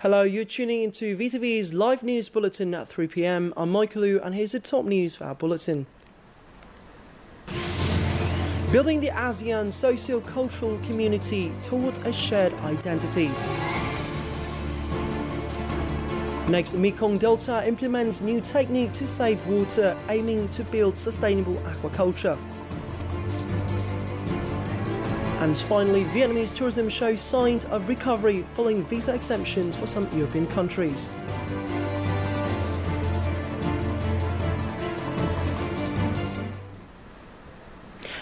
Hello, you're tuning into VTV's live news bulletin at 3 p.m. I'm Michael Liu, and here's the top news for our bulletin. Building the ASEAN socio-cultural community towards a shared identity. Next, Mekong Delta implements new technique to save water, aiming to build sustainable aquaculture. And finally, Vietnamese tourism shows signs of recovery following visa exemptions for some European countries.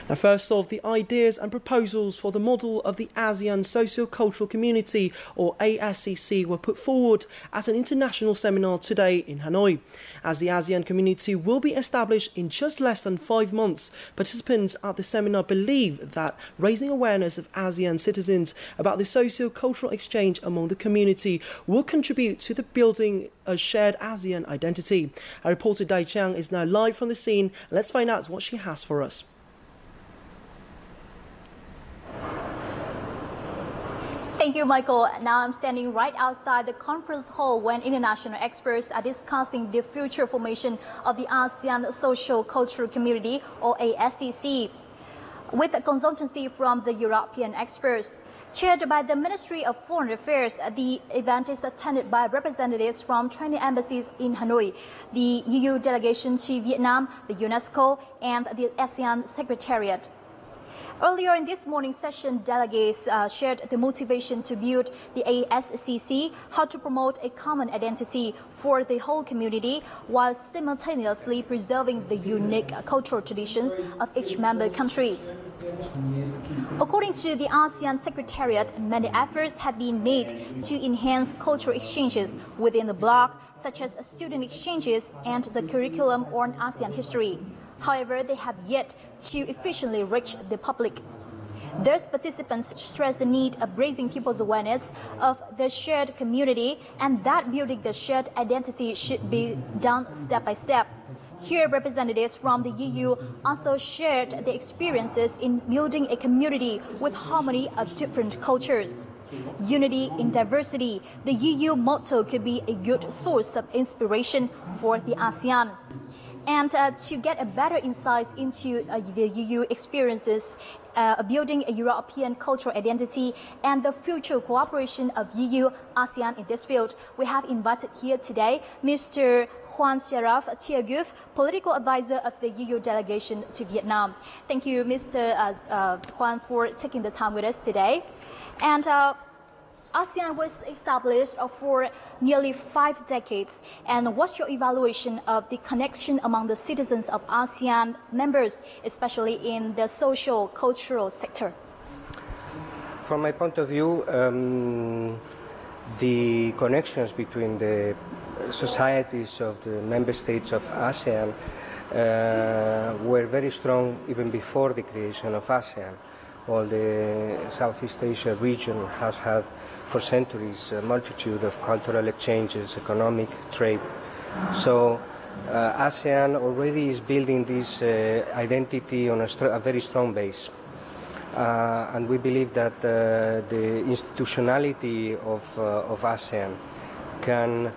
Now, first off, the ideas and proposals for the model of the ASEAN Socio-Cultural Community, or ASCC, were put forward at an international seminar today in Hanoi. As the ASEAN community will be established in just less than 5 months, participants at the seminar believe that raising awareness of ASEAN citizens about the socio-cultural exchange among the community will contribute to the building a shared ASEAN identity. Our reporter Dai Chiang is now live from the scene. Let's find out what she has for us. Thank you, Michael. Now I'm standing right outside the conference hall when international experts are discussing the future formation of the ASEAN Social Cultural Community, or ASCC, with a consultancy from the European experts. Chaired by the Ministry of Foreign Affairs, the event is attended by representatives from 20 embassies in Hanoi, the EU delegation to Vietnam, the UNESCO, and the ASEAN Secretariat. Earlier in this morning's session, delegates shared the motivation to build the ASCC, how to promote a common identity for the whole community while simultaneously preserving the unique cultural traditions of each member country. According to the ASEAN Secretariat, many efforts have been made to enhance cultural exchanges within the bloc, such as student exchanges and the curriculum on ASEAN history. However, they have yet to efficiently reach the public. Thus, participants stress the need of raising people's awareness of the shared community and that building the shared identity should be done step by step. Here, representatives from the EU also shared the experiences in building a community with harmony of different cultures. Unity in diversity, the EU motto could be a good source of inspiration for the ASEAN. And to get a better insight into the EU experiences, building a European cultural identity and the future cooperation of EU-ASEAN in this field, we have invited here today Mr. Juan Sharaf Tiagouf, political advisor of the EU delegation to Vietnam. Thank you, Mr. Juan, for taking the time with us today. And ASEAN was established for nearly 5 decades. And what's your evaluation of the connection among the citizens of ASEAN members, especially in the social, cultural sector? From my point of view, the connections between the societies of the member states of ASEAN were very strong even before the creation of ASEAN. All the Southeast Asia region has had for centuries a multitude of cultural exchanges, economic, trade. So ASEAN already is building this identity on a very strong base. And we believe that the institutionality of ASEAN can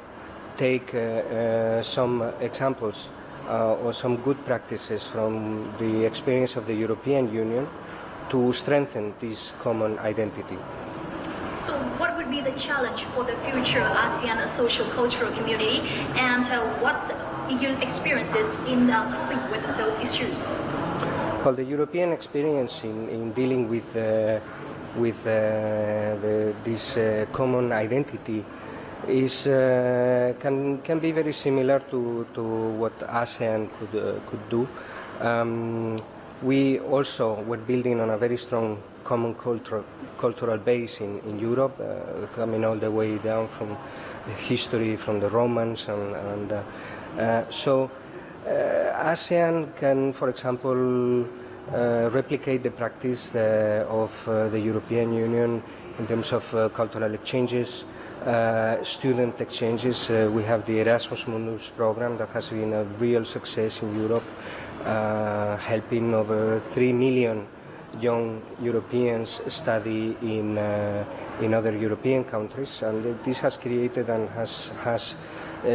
take some examples or some good practices from the experience of the European Union to strengthen this common identity. So what would be the challenge for the future ASEAN social cultural community, and what's your experiences in coping with those issues? Well, the European experience in dealing with this common identity is can be very similar to what ASEAN could do. We also were building on a very strong common cultural base in Europe, coming all the way down from the history, from the Romans, so ASEAN can, for example, replicate the practice of the European Union in terms of cultural exchanges, student exchanges. We have the Erasmus Mundus program that has been a real success in Europe, helping over 3 million young Europeans study in other European countries, and this has created and has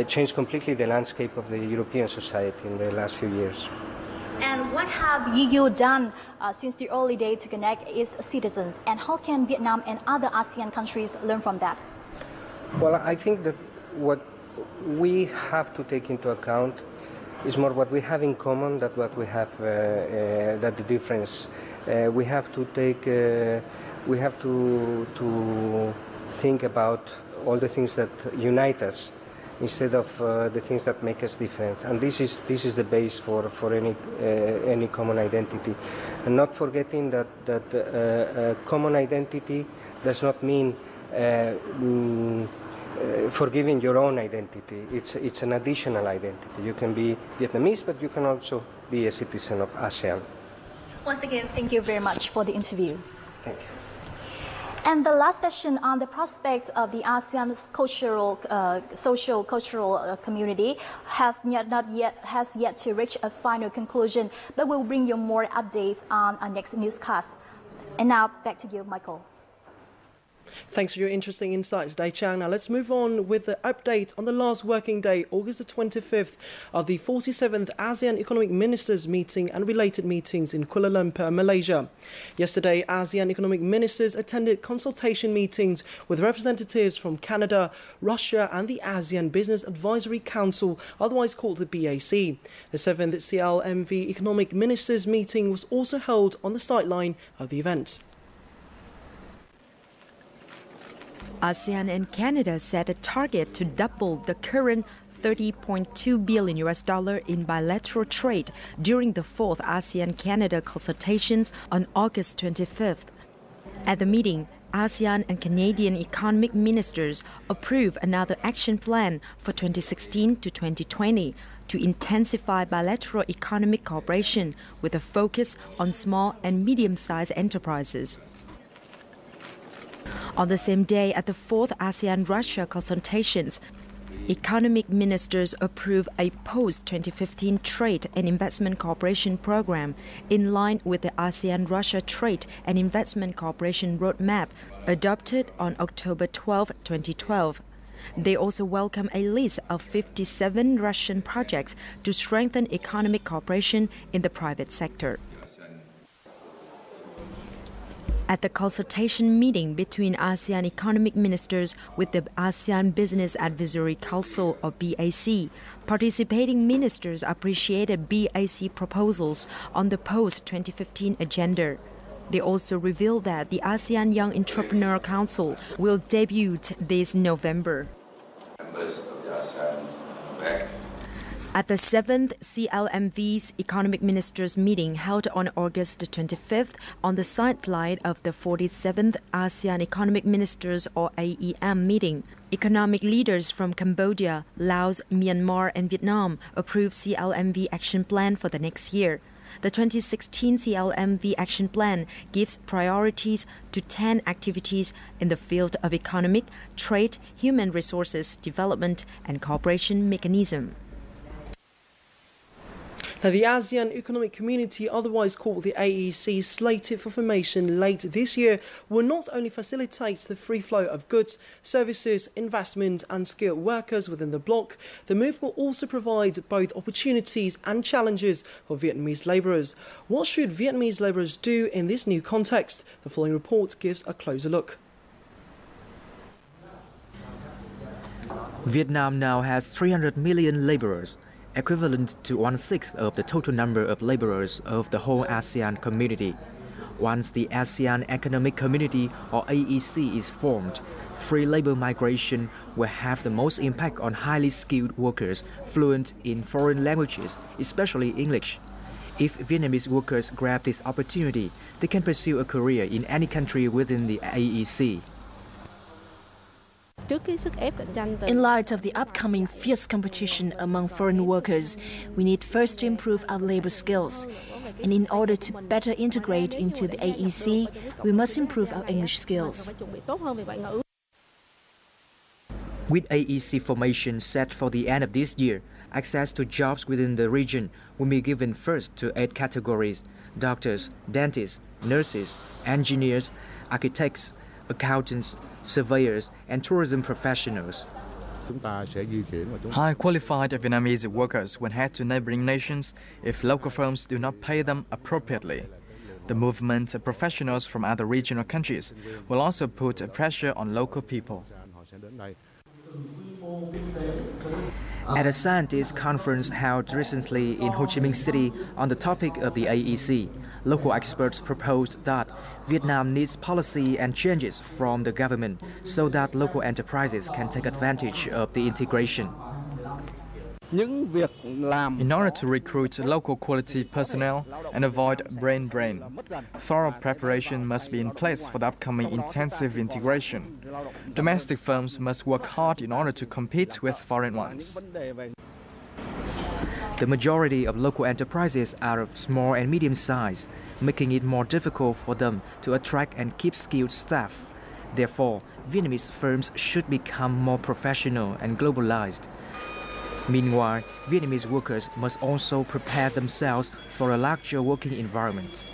changed completely the landscape of the European society in the last few years. And what have you done since the early days to connect its citizens, and how can Vietnam and other ASEAN countries learn from that? Well, I think that what we have to take into account is more what we have in common than what we have, that the difference. We have to think about all the things that unite us instead of the things that make us different. And this is the base for any common identity. And not forgetting that common identity does not mean forgiving your own identity. It's an additional identity. You can be Vietnamese, but you can also be a citizen of ASEAN. Once again, thank you very much for the interview. Thank you. And the last session on the prospects of the ASEAN's social-cultural community has yet to reach a final conclusion, but we'll bring you more updates on our next newscast. And now, back to you, Michael. Thanks for your interesting insights, Dae Chang. Now let's move on with the update on the last working day, August the 25th, of the 47th ASEAN Economic Ministers meeting and related meetings in Kuala Lumpur, Malaysia. Yesterday, ASEAN Economic Ministers attended consultation meetings with representatives from Canada, Russia and the ASEAN Business Advisory Council, otherwise called the BAC. The 7th CLMV Economic Ministers meeting was also held on the sideline of the event. ASEAN and Canada set a target to double the current $30.2 billion in bilateral trade during the 4th ASEAN-Canada consultations on August 25th. At the meeting, ASEAN and Canadian economic ministers approved another action plan for 2016 to 2020 to intensify bilateral economic cooperation with a focus on small and medium-sized enterprises. On the same day, at the 4th ASEAN-Russia consultations, economic ministers approved a post-2015 trade and investment cooperation program in line with the ASEAN-Russia Trade and Investment Cooperation Roadmap adopted on October 12, 2012. They also welcome a list of 57 Russian projects to strengthen economic cooperation in the private sector. At the consultation meeting between ASEAN economic ministers with the ASEAN Business Advisory Council, or BAC, participating ministers appreciated BAC proposals on the post-2015 agenda. They also revealed that the ASEAN Young Entrepreneur Council will debut this November. Members of the ASEAN back. At the 7th CLMV's Economic Ministers meeting held on August 25th on the sideline of the 47th ASEAN Economic Ministers, or AEM, meeting, economic leaders from Cambodia, Laos, Myanmar and Vietnam approved CLMV action plan for the next year. The 2016 CLMV action plan gives priorities to 10 activities in the field of economic, trade, human resources, development and cooperation mechanism. Now, the ASEAN Economic Community, otherwise called the AEC, slated for formation late this year, will not only facilitate the free flow of goods, services, investment and skilled workers within the bloc, the move will also provide both opportunities and challenges for Vietnamese labourers. What should Vietnamese labourers do in this new context? The following report gives a closer look. Vietnam now has 300 million labourers, equivalent to 1/6 of the total number of laborers of the whole ASEAN community. Once the ASEAN Economic Community, or AEC, is formed, free labor migration will have the most impact on highly skilled workers fluent in foreign languages, especially English. If Vietnamese workers grab this opportunity, they can pursue a career in any country within the AEC. In light of the upcoming fierce competition among foreign workers, we need first to improve our labor skills. And in order to better integrate into the AEC, we must improve our English skills. With AEC formation set for the end of this year, access to jobs within the region will be given first to 8 categories. doctors, dentists, nurses, engineers, architects, accountants, surveyors, and tourism professionals. High qualified Vietnamese workers will head to neighboring nations if local firms do not pay them appropriately. The movement of professionals from other regional countries will also put pressure on local people. At a scientists' conference held recently in Ho Chi Minh City on the topic of the AEC, local experts proposed that Vietnam needs policy and changes from the government so that local enterprises can take advantage of the integration. In order to recruit local quality personnel and avoid brain drain, thorough preparation must be in place for the upcoming intensive integration. Domestic firms must work hard in order to compete with foreign ones. The majority of local enterprises are of small and medium size, making it more difficult for them to attract and keep skilled staff. Therefore, Vietnamese firms should become more professional and globalized. Meanwhile, Vietnamese workers must also prepare themselves for a larger working environment.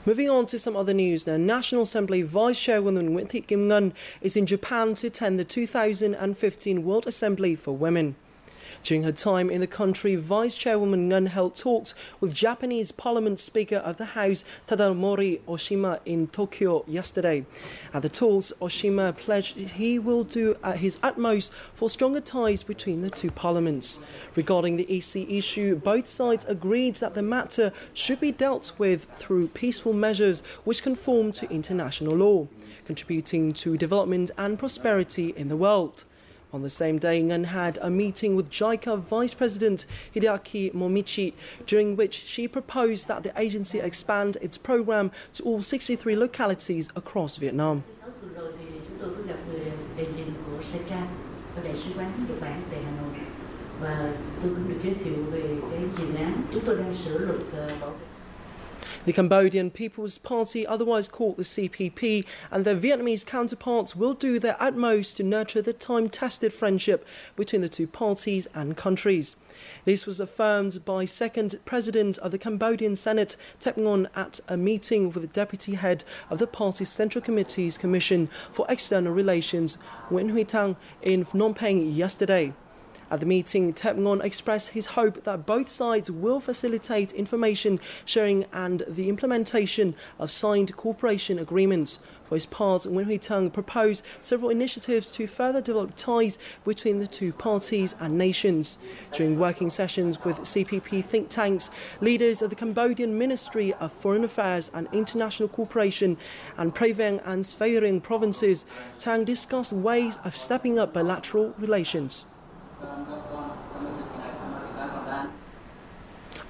Moving on to some other news now, National Assembly Vice Chairwoman Nguyễn Thị Kim Ngân is in Japan to attend the 2015 World Assembly for Women. During her time in the country, Vice Chairwoman Ngân held talks with Japanese Parliament Speaker of the House Tadamori Oshima in Tokyo yesterday. At the talks, Oshima pledged he will do his utmost for stronger ties between the two parliaments. Regarding the EC issue, both sides agreed that the matter should be dealt with through peaceful measures which conform to international law, contributing to development and prosperity in the world. On the same day, Ngân had a meeting with JICA Vice President Hideaki Momichi, during which she proposed that the agency expand its program to all 63 localities across Vietnam. The Cambodian People's Party, otherwise called the CPP, and their Vietnamese counterparts will do their utmost to nurture the time-tested friendship between the two parties and countries. This was affirmed by second President of the Cambodian Senate, Thep Ngon, at a meeting with the Deputy Head of the party's Central Committee's Commission for External Relations, Nguyen Huy Thang, in Phnom Penh yesterday. At the meeting, Thep Ngon expressed his hope that both sides will facilitate information sharing and the implementation of signed cooperation agreements. For his part, Nguyen Huy Thang proposed several initiatives to further develop ties between the two parties and nations. During working sessions with CPP think tanks, leaders of the Cambodian Ministry of Foreign Affairs and International Cooperation and Prey Veng and Svay Rieng provinces, Thang discussed ways of stepping up bilateral relations.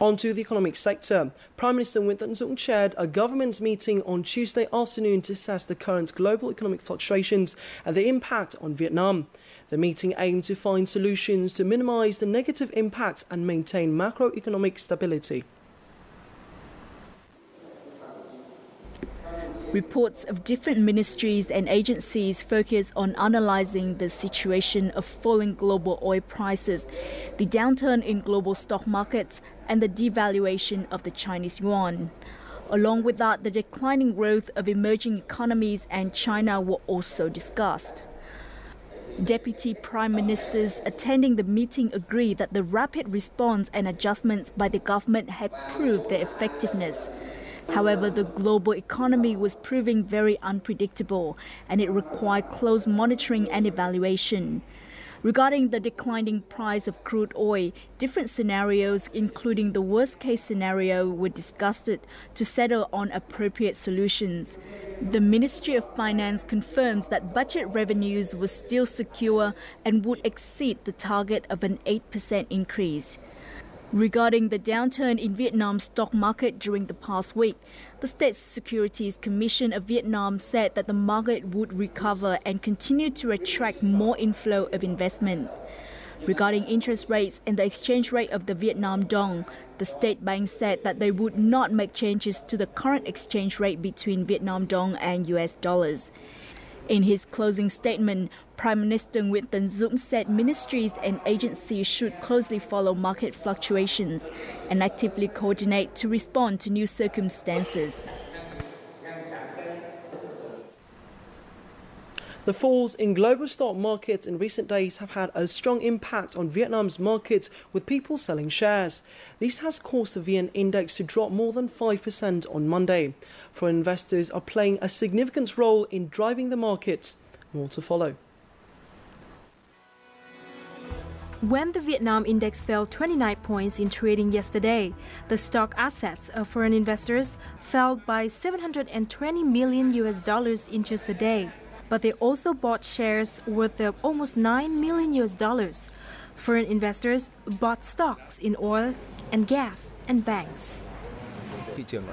On to the economic sector. Prime Minister Nguyen Tân Dũng chaired a government meeting on Tuesday afternoon to assess the current global economic fluctuations and their impact on Vietnam. The meeting aimed to find solutions to minimize the negative impact and maintain macroeconomic stability. Reports of different ministries and agencies focus on analyzing the situation of falling global oil prices, the downturn in global stock markets, and the devaluation of the Chinese yuan. Along with that, the declining growth of emerging economies and China were also discussed. Deputy Prime Ministers attending the meeting agreed that the rapid response and adjustments by the government had proved their effectiveness. However, the global economy was proving very unpredictable, and it required close monitoring and evaluation. Regarding the declining price of crude oil, different scenarios, including the worst-case scenario, were discussed to settle on appropriate solutions. The Ministry of Finance confirms that budget revenues were still secure and would exceed the target of an 8% increase. Regarding the downturn in Vietnam's stock market during the past week, the State Securities Commission of Vietnam said that the market would recover and continue to attract more inflow of investment. Regarding interest rates and the exchange rate of the Vietnam dong, the state bank said that they would not make changes to the current exchange rate between Vietnam dong and US dollars. In his closing statement, Prime Minister Nguyễn Tấn Dũng said ministries and agencies should closely follow market fluctuations and actively coordinate to respond to new circumstances. The falls in global stock markets in recent days have had a strong impact on Vietnam's market, with people selling shares. This has caused the VN index to drop more than 5% on Monday. Foreign investors are playing a significant role in driving the markets. More to follow. When the Vietnam index fell 29 points in trading yesterday, the stock assets of foreign investors fell by $720 million in just a day. But they also bought shares worth almost $9 million. Foreign investors bought stocks in oil and gas and banks.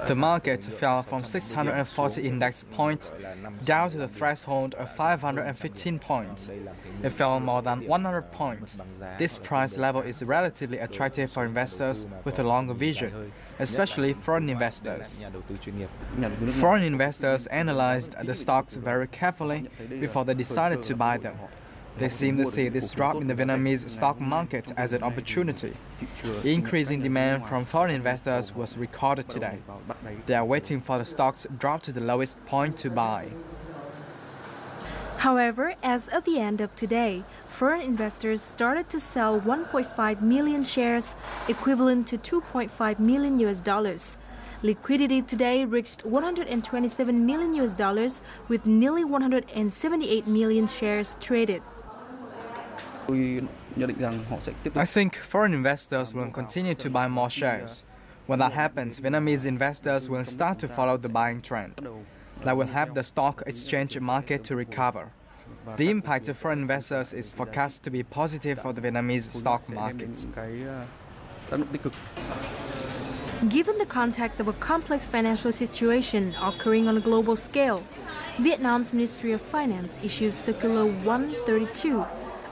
The market fell from 640 index points down to the threshold of 515 points. It fell more than 100 points. This price level is relatively attractive for investors with a longer vision, especially foreign investors. Foreign investors analyzed the stocks very carefully before they decided to buy them. They seem to see this drop in the Vietnamese stock market as an opportunity. Increasing demand from foreign investors was recorded today. They are waiting for the stocks drop to the lowest point to buy. However, as of the end of today, foreign investors started to sell 1.5 million shares, equivalent to $2.5 million. Liquidity today reached $127 million, with nearly 178 million shares traded. I think foreign investors will continue to buy more shares. When that happens, Vietnamese investors will start to follow the buying trend. That will help the stock exchange market to recover. The impact of foreign investors is forecast to be positive for the Vietnamese stock market. Given the context of a complex financial situation occurring on a global scale, Vietnam's Ministry of Finance issued Circular 132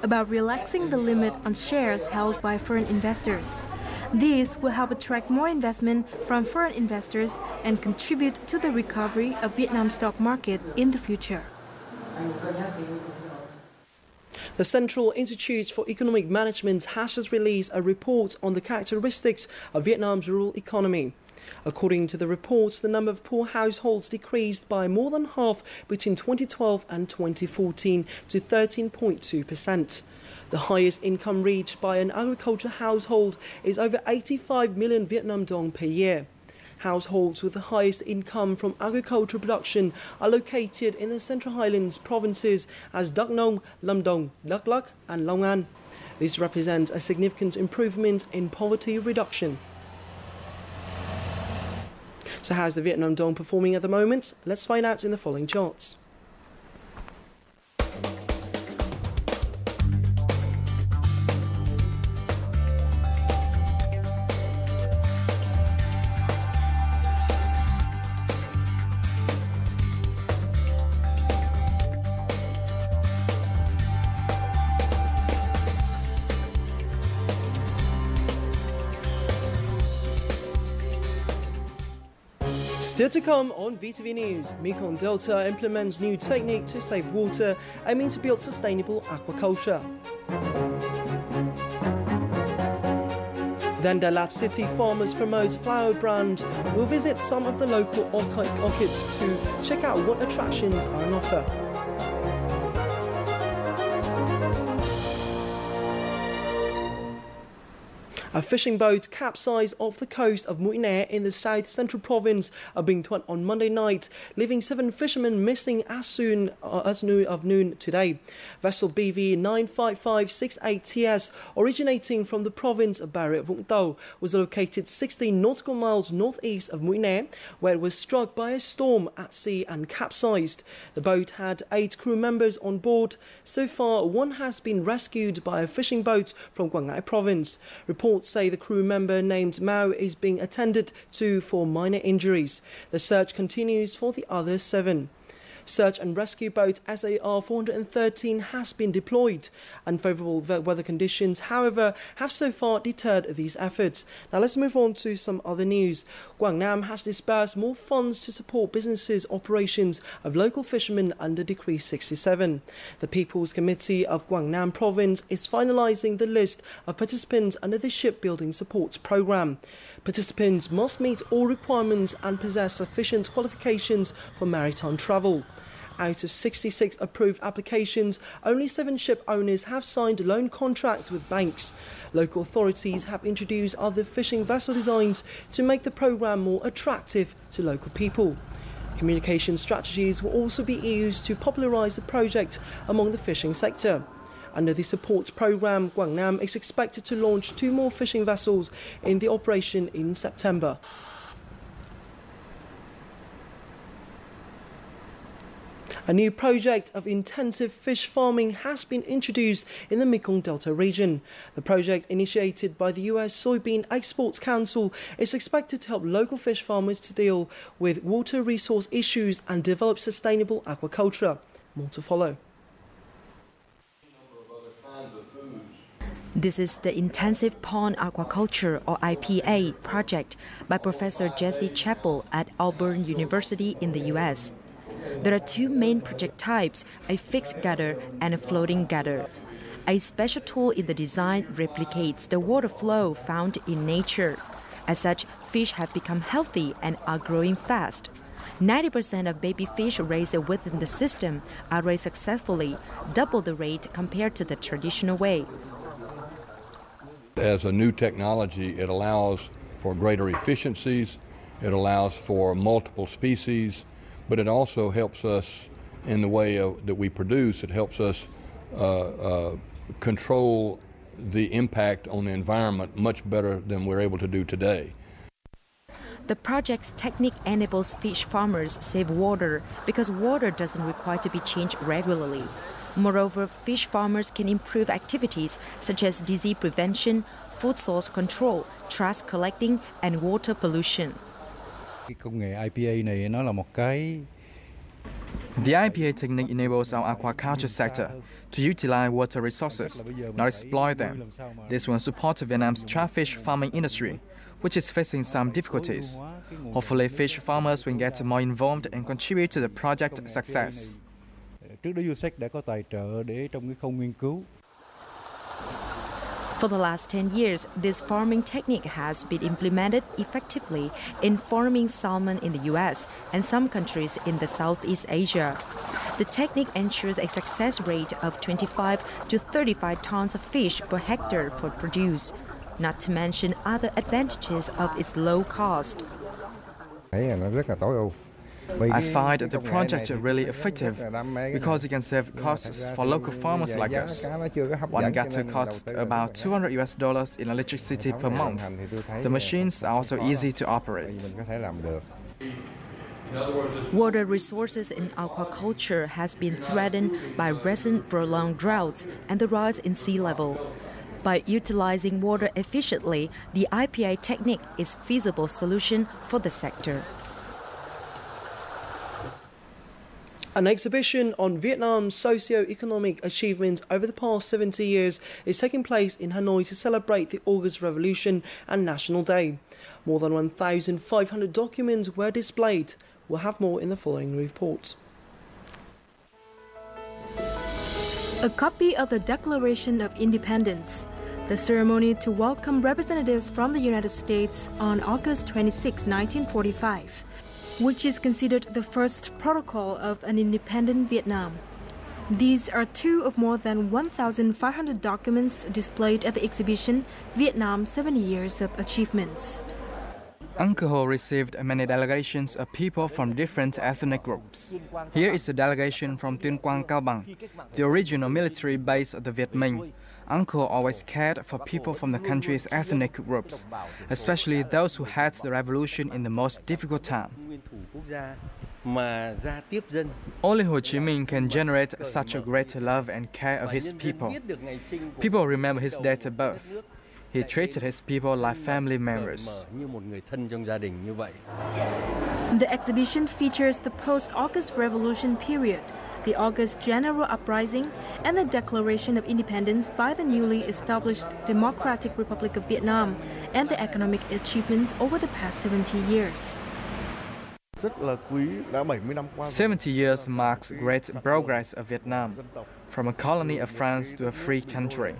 about relaxing the limit on shares held by foreign investors. This will help attract more investment from foreign investors and contribute to the recovery of Vietnam's stock market in the future. The Central Institute for Economic Management has just released a report on the characteristics of Vietnam's rural economy. According to the report, the number of poor households decreased by more than half between 2012 and 2014 to 13.2%. The highest income reached by an agricultural household is over 85 million Vietnam dong per year. Households with the highest income from agricultural production are located in the Central Highlands provinces as Đắk Nông, Lâm Đồng, Đắk Lắk and Long An. This represents a significant improvement in poverty reduction. So how's the Vietnam dong performing at the moment? Let's find out in the following charts. Still to come on VTV News, Mekong Delta implements new technique to save water, aiming to build sustainable aquaculture. Then Dalat City farmers promotes flower brand. We'll visit some of the local orchids to check out what attractions are on offer. A fishing boat capsized off the coast of Mũi Né in the south central province of Bình Thuận on Monday night, leaving 7 fishermen missing as soon as noon today. Vessel BV 95568TS, originating from the province of Bà Rịa Vũng Tàu, was located 16 nautical miles northeast of Mũi Né, where it was struck by a storm at sea and capsized. The boat had 8 crew members on board. So far, one has been rescued by a fishing boat from Quảng Ngãi province. Reports say the crew member named Mao is being attended to for minor injuries. The search continues for the other 7. Search and rescue boat SAR 413 has been deployed. Unfavourable weather conditions, however, have so far deterred these efforts. Now let's move on to some other news. Guangnam has disbursed more funds to support businesses' operations of local fishermen under Decree 67. The People's Committee of Guangnam Province is finalising the list of participants under the Shipbuilding Supports Programme. Participants must meet all requirements and possess sufficient qualifications for maritime travel. Out of 66 approved applications, only 7 ship owners have signed loan contracts with banks. Local authorities have introduced other fishing vessel designs to make the programme more attractive to local people. Communication strategies will also be used to popularise the project among the fishing sector. Under the support programme, Guangnam is expected to launch 2 more fishing vessels in the operation in September. A new project of intensive fish farming has been introduced in the Mekong Delta region. The project, initiated by the US Soybean Exports Council, is expected to help local fish farmers to deal with water resource issues and develop sustainable aquaculture. More to follow. This is the Intensive Pond Aquaculture, or IPA, project by Professor Jesse Chappell at Auburn University in the US. There are 2 main project types, a fixed gutter and a floating gutter. A special tool in the design replicates the water flow found in nature. As such, fish have become healthy and are growing fast. 90% of baby fish raised within the system are raised successfully, double the rate compared to the traditional way. As a new technology, it allows for greater efficiencies, it allows for multiple species, but it also helps us in the way that we produce. It helps us control the impact on the environment much better than we're able to do today. The project's technique enables fish farmers save water because water doesn't require to be changed regularly. Moreover, fish farmers can improve activities such as disease prevention, food source control, trash collecting, and water pollution. The IPA technique enables our aquaculture sector to utilize water resources, not exploit them. This will support Vietnam's trout fish farming industry, which is facing some difficulties. Hopefully, fish farmers will get more involved and contribute to the project's success. For the last 10 years, this farming technique has been implemented effectively in farming salmon in the US and some countries in the Southeast Asia. The technique ensures a success rate of 25 to 35 tons of fish per hectare for produce, not to mention other advantages of its low cost. I find the project really effective because it can save costs for local farmers like us. One gutter costs about $200 in electricity per month. The machines are also easy to operate. Water resources in aquaculture has been threatened by recent prolonged droughts and the rise in sea level. By utilizing water efficiently, the IPA technique is a feasible solution for the sector. An exhibition on Vietnam's socio-economic achievements over the past 70 years is taking place in Hanoi to celebrate the August Revolution and National Day. More than 1,500 documents were displayed. We'll have more in the following report. A copy of the Declaration of Independence, the ceremony to welcome representatives from the United States on August 26, 1945. Which is considered the first protocol of an independent Vietnam. These are 2 of more than 1,500 documents displayed at the exhibition Vietnam 70 Years of Achievements. Uncle Ho received many delegations of people from different ethnic groups. Here is a delegation from Tuyên Quang, Cao Bằng, the original military base of the Viet Minh. Uncle always cared for people from the country's ethnic groups, especially those who had the revolution in the most difficult time. Only Ho Chi Minh can generate such a great love and care of his people. People remember his date of birth. He treated his people like family members. The exhibition features the post-August Revolution period, the August General Uprising, and the Declaration of Independence by the newly established Democratic Republic of Vietnam, and the economic achievements over the past 70 years. 70 years marks great progress of Vietnam, from a colony of France to a free country.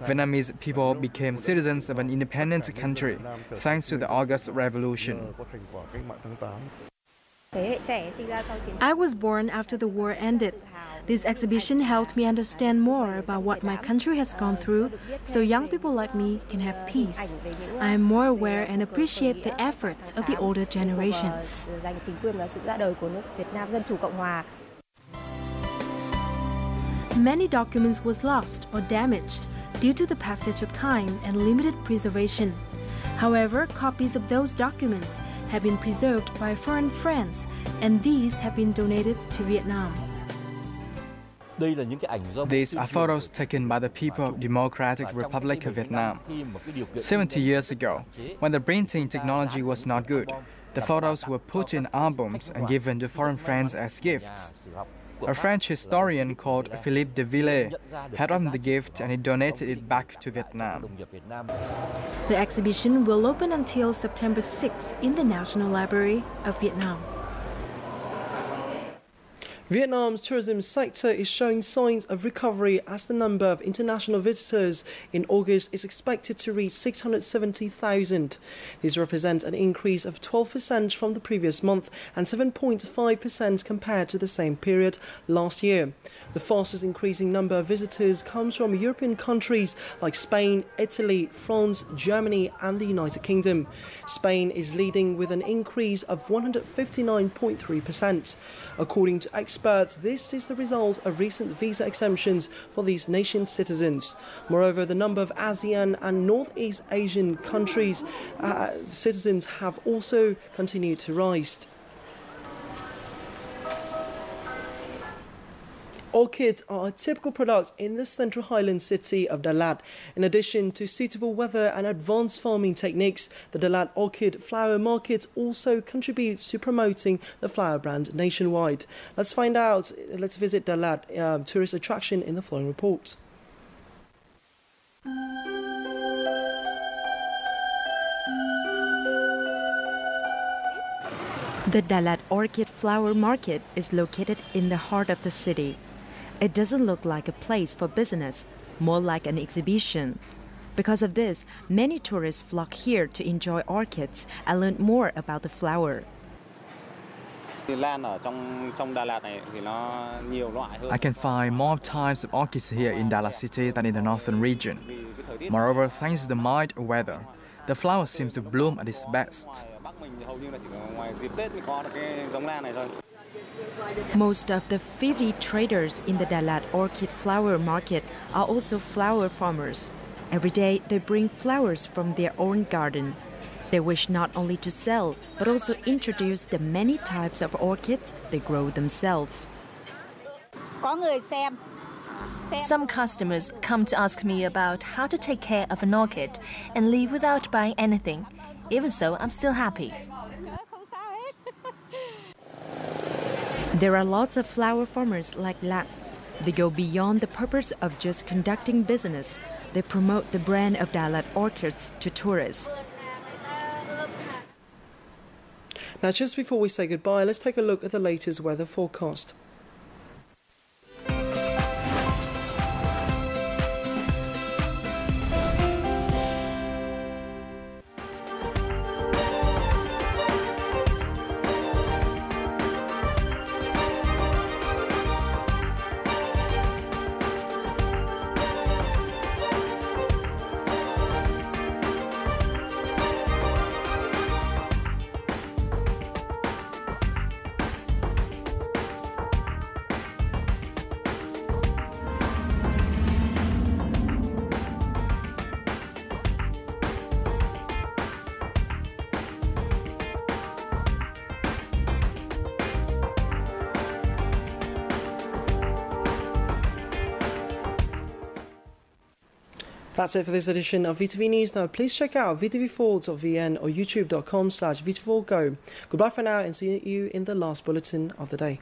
Vietnamese people became citizens of an independent country thanks to the August Revolution. I was born after the war ended. This exhibition helped me understand more about what my country has gone through, so young people like me can have peace. I am more aware and appreciate the efforts of the older generations. Many documents was lost or damaged due to the passage of time and limited preservation. However, copies of those documents have been preserved by foreign friends, and these have been donated to Vietnam. These are photos taken by the People of Democratic Republic of Vietnam. 70 years ago, when the printing technology was not good, the photos were put in albums and given to foreign friends as gifts. A French historian called Philippe de Villiers had opened the gift and he donated it back to Vietnam. The exhibition will open until September 6 in the National Library of Vietnam. Vietnam's tourism sector is showing signs of recovery as the number of international visitors in August is expected to reach 670,000. These represent an increase of 12% from the previous month and 7.5% compared to the same period last year. The fastest increasing number of visitors comes from European countries like Spain, Italy, France, Germany and the United Kingdom. Spain is leading with an increase of 159.3%. According to experts, this is the result of recent visa exemptions for these nations' citizens. Moreover, the number of ASEAN and Northeast Asian countries' citizens have also continued to rise. Orchids are a typical product in the Central Highland city of Dalat. In addition to suitable weather and advanced farming techniques, the Dalat Orchid Flower Market also contributes to promoting the flower brand nationwide. Let's find out. Let's visit Dalat tourist attraction in the following report. The Dalat Orchid Flower Market is located in the heart of the city. It doesn't look like a place for business, more like an exhibition. Because of this, many tourists flock here to enjoy orchids and learn more about the flower. I can find more types of orchids here in Dalat City than in the northern region. Moreover, thanks to the mild weather, the flower seems to bloom at its best. Most of the 50 traders in the Dalat Orchid Flower Market are also flower farmers. Every day they bring flowers from their own garden. They wish not only to sell, but also introduce the many types of orchids they grow themselves. Some customers come to ask me about how to take care of an orchid and leave without buying anything. Even so, I'm still happy. There are lots of flower farmers like Lat. They go beyond the purpose of just conducting business. They promote the brand of Dalat orchids to tourists. Now, just before we say goodbye, let's take a look at the latest weather forecast. That's it for this edition of VTV News. Now, please check out vtv4.vn or youtube.com/VTV4Go. Goodbye for now and see you in the last bulletin of the day.